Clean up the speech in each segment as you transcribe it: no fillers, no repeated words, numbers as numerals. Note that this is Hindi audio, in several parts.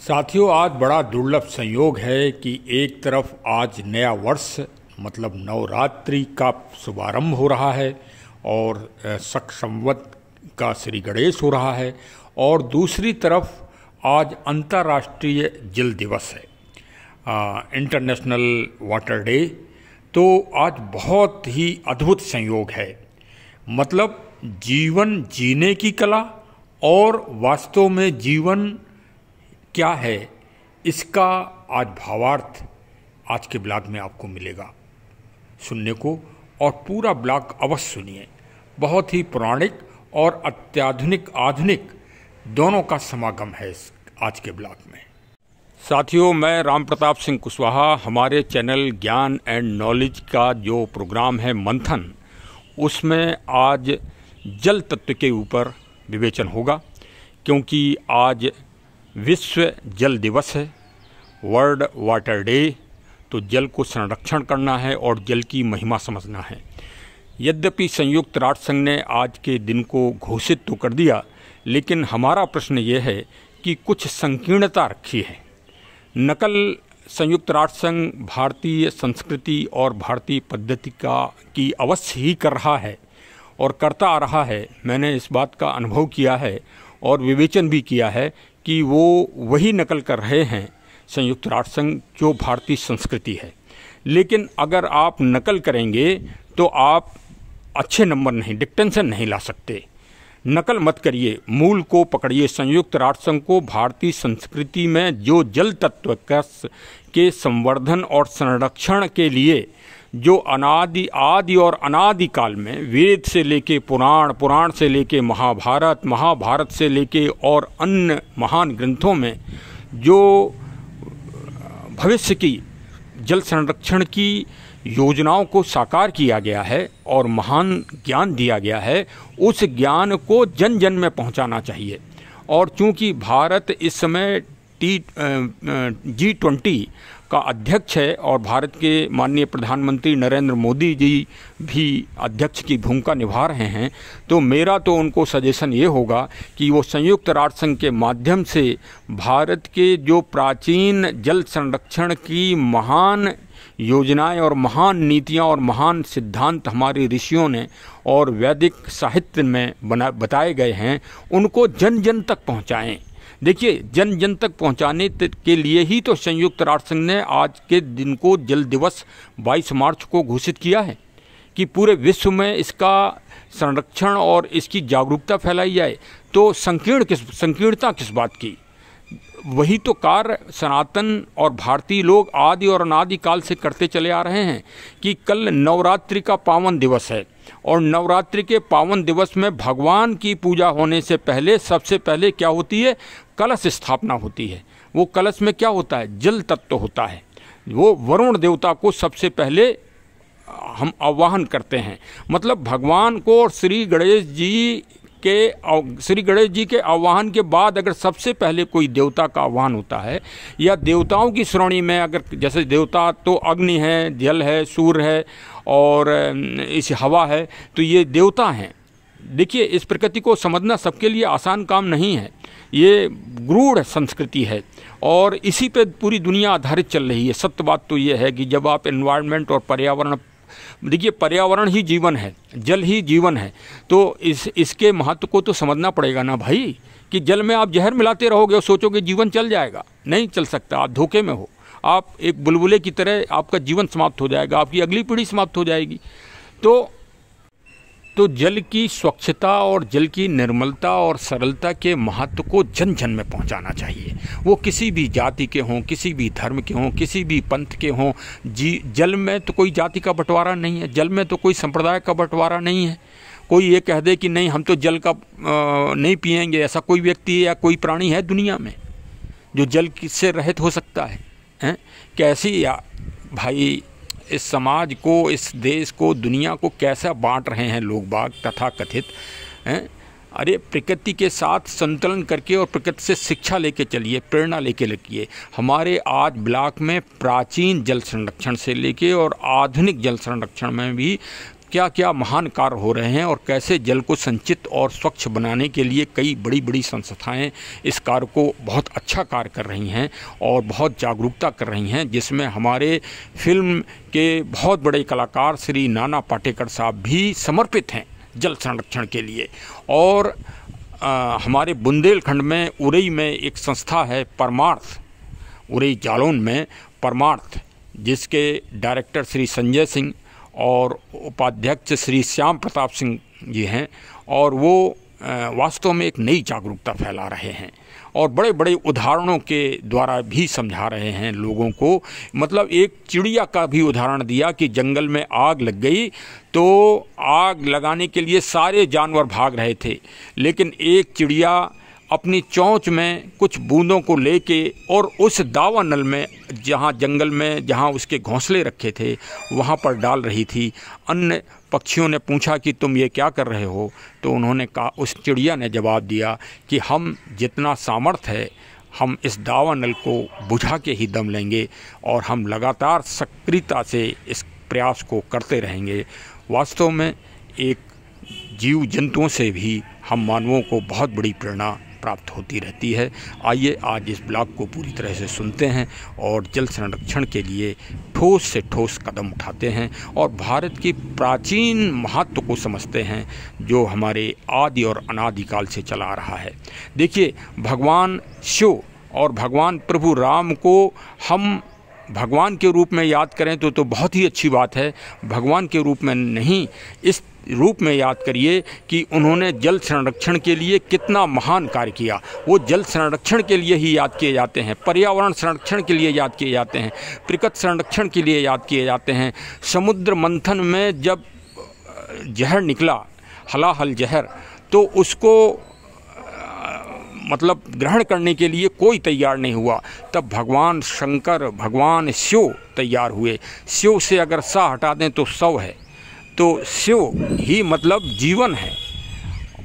साथियों, आज बड़ा दुर्लभ संयोग है कि एक तरफ आज नया वर्ष मतलब नवरात्रि का शुभारंभ हो रहा है और शक संवत का श्री गणेश हो रहा है, और दूसरी तरफ आज अंतर्राष्ट्रीय जल दिवस है, इंटरनेशनल वाटर डे। तो आज बहुत ही अद्भुत संयोग है। मतलब जीवन जीने की कला और वास्तव में जीवन क्या है, इसका आज भावार्थ आज के ब्लॉग में आपको मिलेगा सुनने को, और पूरा ब्लॉग अवश्य सुनिए। बहुत ही पौराणिक और अत्याधुनिक आधुनिक दोनों का समागम है आज के ब्लॉग में। साथियों, मैं राम प्रताप सिंह कुशवाहा। हमारे चैनल ज्ञान एंड नॉलेज का जो प्रोग्राम है मंथन, उसमें आज जल तत्व के ऊपर विवेचन होगा, क्योंकि आज विश्व जल दिवस है, वर्ल्ड वाटर डे। तो जल को संरक्षण करना है और जल की महिमा समझना है। यद्यपि संयुक्त राष्ट्र संघ ने आज के दिन को घोषित तो कर दिया, लेकिन हमारा प्रश्न ये है कि कुछ संकीर्णता रखी है। नकल संयुक्त राष्ट्र संघ भारतीय संस्कृति और भारतीय पद्धति की अवश्य ही कर रहा है और करता आ रहा है। मैंने इस बात का अनुभव किया है और विवेचन भी किया है कि वो वही नकल कर रहे हैं संयुक्त राष्ट्र संघ जो भारतीय संस्कृति है। लेकिन अगर आप नकल करेंगे तो आप अच्छे नंबर नहीं, डिक्टेंशन नहीं ला सकते। नकल मत करिए, मूल को पकड़िए। संयुक्त राष्ट्र संघ को भारतीय संस्कृति में जो जल तत्व के संवर्धन और संरक्षण के लिए जो आदि और अनादि काल में वेद से लेके पुराण, पुराण से लेके महाभारत, महाभारत से लेके और अन्य महान ग्रंथों में जो भविष्य की जल संरक्षण की योजनाओं को साकार किया गया है और महान ज्ञान दिया गया है, उस ज्ञान को जन जन में पहुंचाना चाहिए। और चूंकि भारत इस समय G20 का अध्यक्ष है और भारत के माननीय प्रधानमंत्री नरेंद्र मोदी जी भी अध्यक्ष की भूमिका निभा रहे हैं, तो मेरा तो उनको सजेशन ये होगा कि वो संयुक्त राष्ट्र संघ के माध्यम से भारत के जो प्राचीन जल संरक्षण की महान योजनाएं और महान नीतियां और महान सिद्धांत हमारे ऋषियों ने और वैदिक साहित्य में बताए गए हैं, उनको जन जन तक पहुंचाएं। देखिए, जन जन तक पहुंचाने के लिए ही तो संयुक्त राष्ट्र संघ ने आज के दिन को जल दिवस 22 मार्च को घोषित किया है कि पूरे विश्व में इसका संरक्षण और इसकी जागरूकता फैलाई जाए। तो संकीर्णता किस बात की? वही तो कार्य सनातन और भारतीय लोग आदि और अनादि काल से करते चले आ रहे हैं कि कल नवरात्रि का पावन दिवस है, और नवरात्रि के पावन दिवस में भगवान की पूजा होने से पहले सबसे पहले क्या होती है? कलश स्थापना होती है। वो कलश में क्या होता है? जल तत्व होता है। वो वरुण देवता को सबसे पहले हम आवाहन करते हैं। मतलब भगवान को और श्री गणेश जी के आह्वान के बाद अगर सबसे पहले कोई देवता का आह्वान होता है, या देवताओं की श्रेणी में अगर जैसे देवता तो अग्नि है, जल है, सूर्य है और इस हवा है, तो ये देवता हैं। देखिए, इस प्रकृति को समझना सबके लिए आसान काम नहीं है। ये गूढ़ संस्कृति है और इसी पे पूरी दुनिया आधारित चल रही है। सत्य बात तो ये है कि जब आप एनवायरनमेंट और पर्यावरण, देखिए पर्यावरण ही जीवन है, जल ही जीवन है, तो इसके महत्व को तो समझना पड़ेगा ना भाई। कि जल में आप जहर मिलाते रहोगे और सोचोगे जीवन चल जाएगा, नहीं चल सकता। आप धोखे में हो। आप एक बुलबुले की तरह आपका जीवन समाप्त हो जाएगा, आपकी अगली पीढ़ी समाप्त हो जाएगी। तो जल की स्वच्छता और जल की निर्मलता और सरलता के महत्व को जन जन में पहुंचाना चाहिए। वो किसी भी जाति के हों, किसी भी धर्म के हों, किसी भी पंथ के हों। जल में तो कोई जाति का बंटवारा नहीं है, जल में तो कोई संप्रदाय का बंटवारा नहीं है। कोई ये कह दे कि नहीं हम तो जल का नहीं पिएंगे, ऐसा कोई व्यक्ति या कोई प्राणी है दुनिया में जो जल से रहित हो सकता है? कैसी या भाई इस समाज को, इस देश को, दुनिया को कैसा बांट रहे हैं लोग बाग तथा कथित हैं। अरे प्रकृति के साथ संतुलन करके और प्रकृति से शिक्षा लेके चलिए, प्रेरणा लेके लगिए। हमारे आज ब्लॉक में प्राचीन जल संरक्षण से लेके और आधुनिक जल संरक्षण में भी क्या क्या महान कार्य हो रहे हैं और कैसे जल को संचित और स्वच्छ बनाने के लिए कई बड़ी बड़ी संस्थाएं इस कार्य को बहुत अच्छा कार्य कर रही हैं और बहुत जागरूकता कर रही हैं, जिसमें हमारे फिल्म के बहुत बड़े कलाकार श्री नाना पाटेकर साहब भी समर्पित हैं जल संरक्षण के लिए। और हमारे बुंदेलखंड में उरई में एक संस्था है परमार्थ, उरई जालौन में परमार्थ, जिसके डायरेक्टर श्री संजय सिंह और उपाध्यक्ष श्री श्याम प्रताप सिंह जी हैं, और वो वास्तव में एक नई जागरूकता फैला रहे हैं और बड़े बड़े उदाहरणों के द्वारा भी समझा रहे हैं लोगों को। मतलब एक चिड़िया का भी उदाहरण दिया कि जंगल में आग लग गई तो आग लगाने के लिए सारे जानवर भाग रहे थे, लेकिन एक चिड़िया अपनी चोंच में कुछ बूंदों को लेके और उस दावा नल में, जहाँ जंगल में जहाँ उसके घोंसले रखे थे वहाँ पर डाल रही थी। अन्य पक्षियों ने पूछा कि तुम ये क्या कर रहे हो, तो उन्होंने कहा, उस चिड़िया ने जवाब दिया कि हम जितना सामर्थ्य है हम इस दावा नल को बुझा के ही दम लेंगे और हम लगातार सक्रियता से इस प्रयास को करते रहेंगे। वास्तव में एक जीव जंतुओं से भी हम मानवों को बहुत बड़ी प्रेरणा प्राप्त होती रहती है। आइए आज इस ब्लॉग को पूरी तरह से सुनते हैं और जल संरक्षण के लिए ठोस से ठोस कदम उठाते हैं और भारत की प्राचीन महत्व को समझते हैं जो हमारे आदि और अनादिकाल से चला आ रहा है। देखिए, भगवान शिव और भगवान प्रभु राम को हम भगवान के रूप में याद करें तो बहुत ही अच्छी बात है। भगवान के रूप में नहीं, इस रूप में याद करिए कि उन्होंने जल संरक्षण के लिए कितना महान कार्य किया। वो जल संरक्षण के लिए ही याद किए जाते हैं, पर्यावरण संरक्षण के लिए याद किए जाते हैं, प्रकृति संरक्षण के लिए याद किए जाते हैं। समुद्र मंथन में जब जहर निकला, हलाहल जहर, तो उसको मतलब ग्रहण करने के लिए कोई तैयार नहीं हुआ, तब भगवान शंकर, भगवान शिव तैयार हुए। शिव से अगर सा हटा दें तो शव है, तो शिव ही मतलब जीवन है।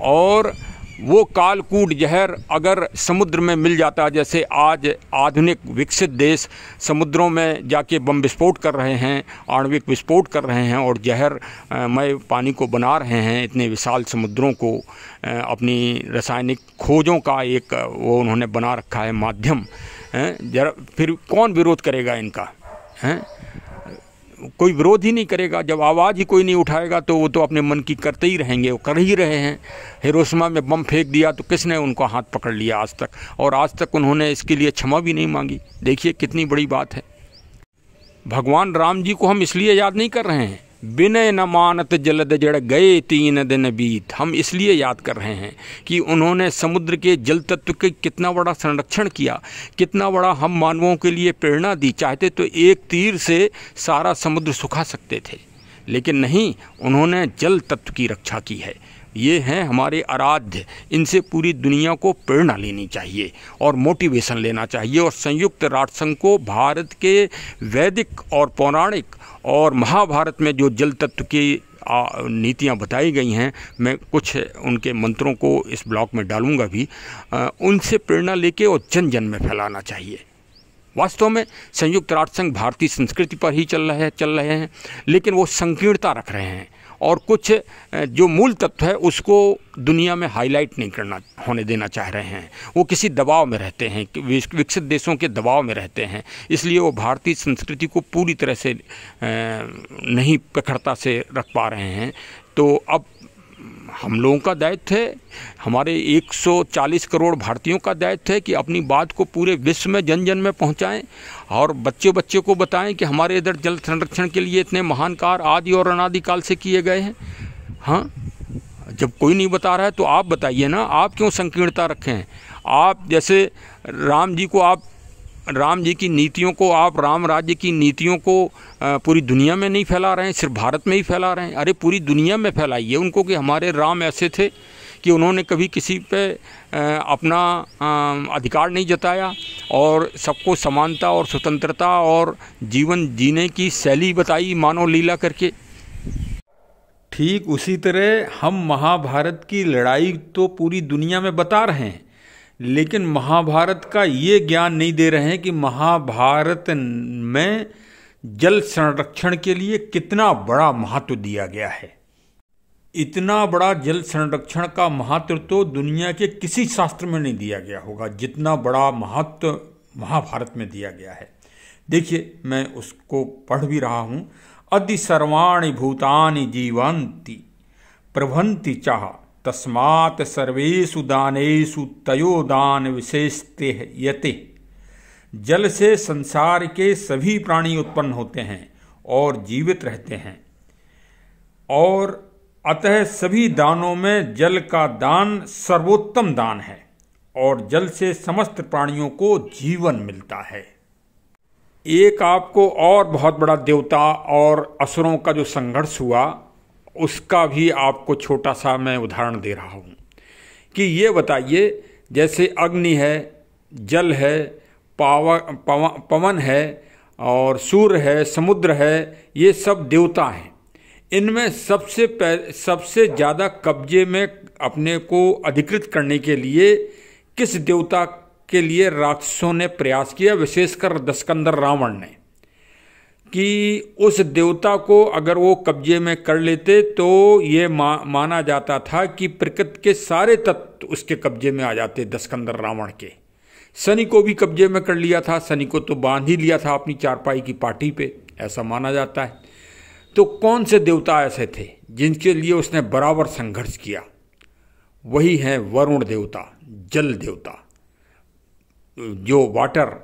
और वो कालकूट जहर अगर समुद्र में मिल जाता, जैसे आज आधुनिक विकसित देश समुद्रों में जाके बम विस्फोट कर रहे हैं, आणविक विस्फोट कर रहे हैं और जहर मय पानी को बना रहे हैं, इतने विशाल समुद्रों को अपनी रासायनिक खोजों का एक वो उन्होंने बना रखा है माध्यम। जरा फिर कौन विरोध करेगा इनका? कोई विरोध ही नहीं करेगा। जब आवाज़ ही कोई नहीं उठाएगा तो वो तो अपने मन की करते ही रहेंगे, वो कर ही रहे हैं। हिरोशिमा में बम फेंक दिया तो किसने उनको हाथ पकड़ लिया आज तक, और आज तक उन्होंने इसके लिए क्षमा भी नहीं मांगी। देखिए कितनी बड़ी बात है। भगवान राम जी को हम इसलिए याद नहीं कर रहे हैं, विनय न मानत जलद जड़ गए 3 दिन बीत, हम इसलिए याद कर रहे हैं कि उन्होंने समुद्र के जल तत्व के कितना बड़ा संरक्षण किया, कितना बड़ा हम मानवों के लिए प्रेरणा दी। चाहते तो एक तीर से सारा समुद्र सुखा सकते थे, लेकिन नहीं, उन्होंने जल तत्व की रक्षा की है। ये हैं हमारे आराध्य, इनसे पूरी दुनिया को प्रेरणा लेनी चाहिए और मोटिवेशन लेना चाहिए। और संयुक्त राष्ट्र संघ को भारत के वैदिक और पौराणिक और महाभारत में जो जल तत्व की नीतियाँ बताई गई हैं, मैं कुछ उनके मंत्रों को इस ब्लॉग में डालूंगा भी, उनसे प्रेरणा लेके और जन जन में फैलाना चाहिए। वास्तव में संयुक्त राष्ट्र संघ भारतीय संस्कृति पर ही चल रहे हैं, लेकिन वो संकीर्णता रख रहे हैं और कुछ जो मूल तत्व है उसको दुनिया में हाईलाइट नहीं होने देना चाह रहे हैं। वो किसी दबाव में रहते हैं, विकसित देशों के दबाव में रहते हैं, इसलिए वो भारतीय संस्कृति को पूरी तरह से नहीं प्रखरता से रख पा रहे हैं। तो अब हम लोगों का दायित्व है, हमारे 140 करोड़ भारतीयों का दायित्व है कि अपनी बात को पूरे विश्व में जन जन में पहुंचाएं और बच्चे बच्चे को बताएं कि हमारे इधर जल संरक्षण के लिए इतने महान कार्य आदि और अनादिकाल से किए गए हैं। हाँ, जब कोई नहीं बता रहा है तो आप बताइए ना, आप क्यों संकीर्णता रखें? आप जैसे राम जी की नीतियों को, आप राम राज्य की नीतियों को पूरी दुनिया में नहीं फैला रहे हैं, सिर्फ भारत में ही फैला रहे हैं। अरे पूरी दुनिया में फैलाइए उनको कि हमारे राम ऐसे थे कि उन्होंने कभी किसी पे अपना अधिकार नहीं जताया और सबको समानता और स्वतंत्रता और जीवन जीने की शैली बताई मानव लीला करके। ठीक उसी तरह हम महाभारत की लड़ाई तो पूरी दुनिया में बता रहे हैं, लेकिन महाभारत का ये ज्ञान नहीं दे रहे हैं कि महाभारत में जल संरक्षण के लिए कितना बड़ा महत्व दिया गया है। इतना बड़ा जल संरक्षण का महत्व तो दुनिया के किसी शास्त्र में नहीं दिया गया होगा जितना बड़ा महत्व महाभारत में दिया गया है। देखिए, मैं उसको पढ़ भी रहा हूं। अदि सर्वाणि भूतानि जीवन्ति प्रभन्ति चाह तस्मात् सर्वेषु दानेषु तयो दान विशेषते यते। जल से संसार के सभी प्राणी उत्पन्न होते हैं और जीवित रहते हैं, और अतः सभी दानों में जल का दान सर्वोत्तम दान है, और जल से समस्त प्राणियों को जीवन मिलता है। एक आपको और बहुत बड़ा देवता और असुरों का जो संघर्ष हुआ उसका भी आपको छोटा सा मैं उदाहरण दे रहा हूँ कि ये बताइए, जैसे अग्नि है, जल है, पवन है और सूर्य है, समुद्र है, ये सब देवता हैं। इनमें सबसे ज़्यादा कब्जे में अपने को अधिकृत करने के लिए किस देवता के लिए राक्षसों ने प्रयास किया, विशेषकर दशकंदर रावण ने, कि उस देवता को अगर वो कब्जे में कर लेते तो ये माना जाता था कि प्रकृति के सारे तत्व उसके कब्जे में आ जाते। दशकंदर रावण के शनि को भी कब्जे में कर लिया था, शनि को तो बांध ही लिया था अपनी चारपाई की पाटी पे, ऐसा माना जाता है। तो कौन से देवता ऐसे थे जिनके लिए उसने बराबर संघर्ष किया? वही है वरुण देवता, जल देवता, जो वाटर।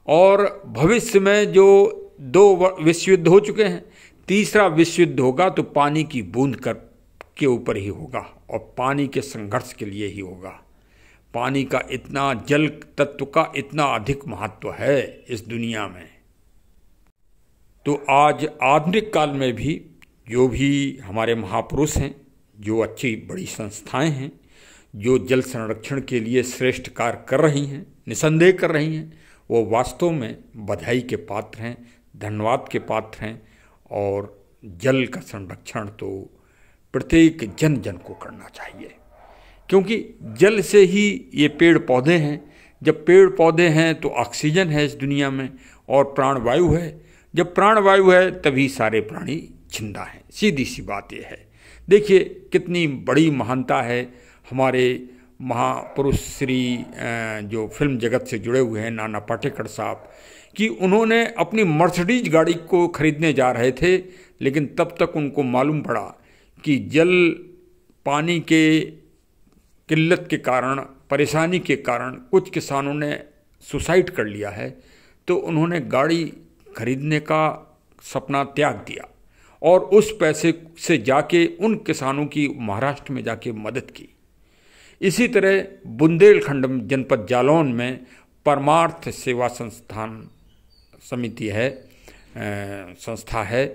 और भविष्य में जो 2 विश्व युद्ध हो चुके हैं, तीसरा विश्व युद्ध होगा तो पानी की बूंद के ऊपर ही होगा और पानी के संघर्ष के लिए ही होगा। पानी का इतना, जल तत्व का इतना अधिक महत्व है इस दुनिया में। तो आज आधुनिक काल में भी जो भी हमारे महापुरुष हैं, जो अच्छी बड़ी संस्थाएं हैं, जो जल संरक्षण के लिए श्रेष्ठ कार्य कर रही हैं, निसंदेह कर रही हैं, वो वास्तव में बधाई के पात्र हैं, धन्यवाद के पात्र हैं। और जल का संरक्षण तो प्रत्येक जन जन को करना चाहिए, क्योंकि जल से ही ये पेड़ पौधे हैं। जब पेड़ पौधे हैं तो ऑक्सीजन है इस दुनिया में, और प्राणवायु है। जब प्राणवायु है तभी सारे प्राणी जिंदा हैं। सीधी सी बात यह है। देखिए कितनी बड़ी महानता है हमारे महापुरुष श्री जो फिल्म जगत से जुड़े हुए हैं, नाना पाटेकर साहब, कि उन्होंने अपनी मर्सिडीज गाड़ी को खरीदने जा रहे थे, लेकिन तब तक उनको मालूम पड़ा कि जल पानी के किल्लत के कारण, परेशानी के कारण कुछ किसानों ने सुसाइड कर लिया है। तो उन्होंने गाड़ी खरीदने का सपना त्याग दिया और उस पैसे से जाके उन किसानों की महाराष्ट्र में जाके मदद की। इसी तरह बुंदेलखंड जनपद जालौन में परमार्थ सेवा संस्थान समिति है, संस्था है,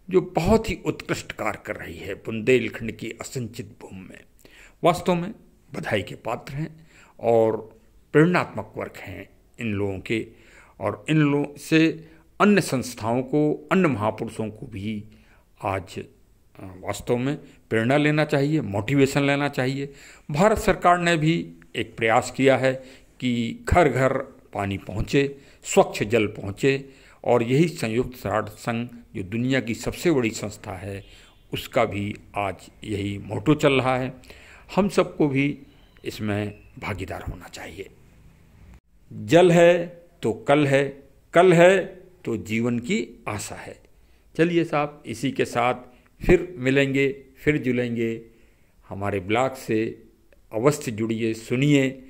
जो बहुत ही उत्कृष्ट कार्य कर रही है बुंदेलखंड की असिंचित भूमि में। वास्तव में बधाई के पात्र हैं और प्रेरणात्मक वर्क हैं इन लोगों के, और इन लोगों से अन्य संस्थाओं को, अन्य महापुरुषों को भी आज वास्तव में प्रेरणा लेना चाहिए, मोटिवेशन लेना चाहिए। भारत सरकार ने भी एक प्रयास किया है कि घर घर पानी पहुँचे, स्वच्छ जल पहुँचे, और यही संयुक्त राष्ट्र संघ जो दुनिया की सबसे बड़ी संस्था है उसका भी आज यही मोटो चल रहा है। हम सबको भी इसमें भागीदार होना चाहिए। जल है तो कल है, कल है तो जीवन की आशा है। चलिए साहब, इसी के साथ फिर मिलेंगे, फिर जुड़ेंगे। हमारे ब्लॉग से अवश्य जुड़िए, सुनिए,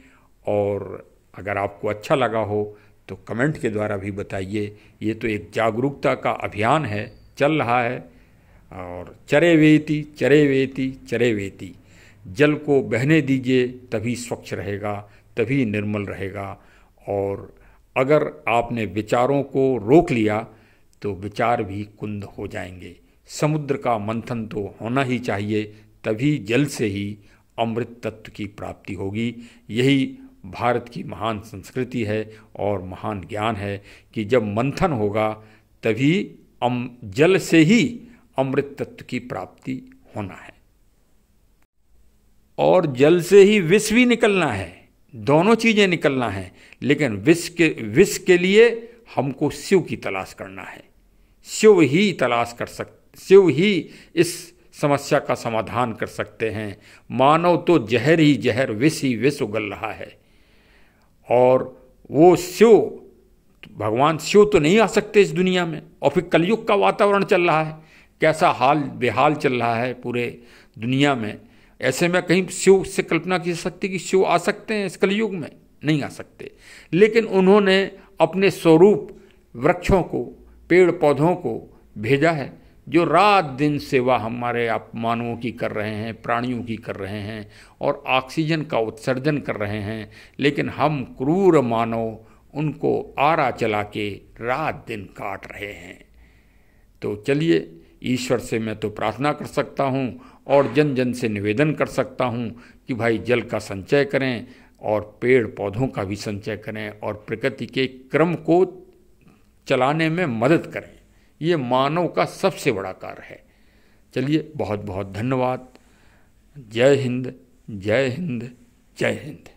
और अगर आपको अच्छा लगा हो तो कमेंट के द्वारा भी बताइए। ये तो एक जागरूकता का अभियान है, चल रहा है। और चरे वेती चरे वेती चरे वेती, जल को बहने दीजिए, तभी स्वच्छ रहेगा, तभी निर्मल रहेगा। और अगर आपने विचारों को रोक लिया तो विचार भी कुंद हो जाएंगे। समुद्र का मंथन तो होना ही चाहिए, तभी जल से ही अमृत तत्व की प्राप्ति होगी। यही भारत की महान संस्कृति है और महान ज्ञान है कि जब मंथन होगा तभी जल से ही अमृत तत्व की प्राप्ति होना है। और जल से ही विष भी निकलना है, दोनों चीज़ें निकलना है। लेकिन विष के लिए हमको शिव की तलाश करना है। शिव ही तलाश कर शिव ही इस समस्या का समाधान कर सकते हैं। मानव तो जहर ही जहर, विष ही विष उगल रहा है। और वो शिव, भगवान शिव तो नहीं आ सकते इस दुनिया में। और फिर कलयुग का वातावरण चल रहा है, कैसा हाल बेहाल चल रहा है पूरे दुनिया में। ऐसे में कहीं शिव से कल्पना की सकती कि शिव आ सकते हैं इस कलयुग में? नहीं आ सकते। लेकिन उन्होंने अपने स्वरूप वृक्षों को, पेड़ पौधों को भेजा है, जो रात दिन सेवा हमारे आप मानवों की कर रहे हैं, प्राणियों की कर रहे हैं और ऑक्सीजन का उत्सर्जन कर रहे हैं। लेकिन हम क्रूर मानव उनको आरा चला के रात दिन काट रहे हैं। तो चलिए, ईश्वर से मैं तो प्रार्थना कर सकता हूँ और जन जन से निवेदन कर सकता हूँ कि भाई जल का संचय करें और पेड़ पौधों का भी संचय करें और प्रकृति के क्रम को चलाने में मदद करें। ये मानव का सबसे बड़ा कार्य है। चलिए, बहुत बहुत धन्यवाद। जय हिंद, जय हिंद, जय हिंद।